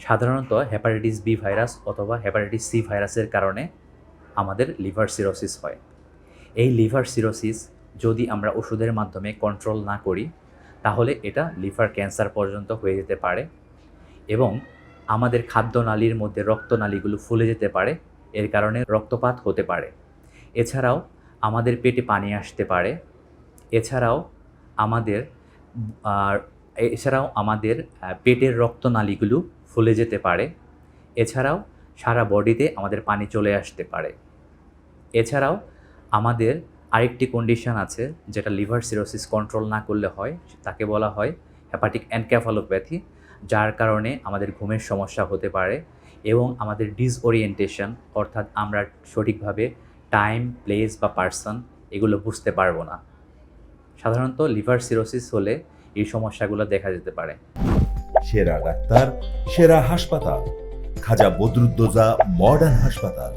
সাধারণত hepatitis B virus অথবা hepatitis C ভাইরাসের কারণে আমাদের লিভার সিরোসিস হয়। এই লিভার সিরোসিস যদি আমরা ওষুধের মাধ্যমে কন্ট্রোল না করি তাহলে এটা লিভার ক্যান্সার পর্যন্ত হয়ে যেতে পারে এবং আমাদের খাদ্যনালীর মধ্যে রক্তনালীগুলো ফুলে যেতে পারে, এর কারণে রক্তপাত হতে পারে। এছাড়াও আমাদের পেটে পানি আসতে পারে। এছাড়াও আমাদের আর এছাড়াও আমাদের পেটের রক্তনালীগুলো ফুলে যেতে পারে। এছাড়াও সারা বডিতে আমাদের পানি চলে আসতে পারে। এছাড়াও আমাদের আরেকটি কন্ডিশন আছে যেটা লিভার সিরোসিস কন্ট্রোল না করলে হয়, তাকে বলা হয় হেপাটিক এনকেফালোপ্যাথি, যার কারণে আমাদের ঘুমের সমস্যা হতে পারে এবং আমাদের ডিসওরিয়েন্টেশন, অর্থাৎ আমরা সঠিকভাবে টাইম, প্লেস বা পার্সন এগুলো বুঝতে পারবো না। সাধারণত লিভার সিরোসিস হলে এই সমস্যাগুলো দেখা যেতে পারে। সেরা ডাক্তার, সেরা হাসপাতাল, খাজা বদরুদ্দোজা মডার্ন হাসপাতাল।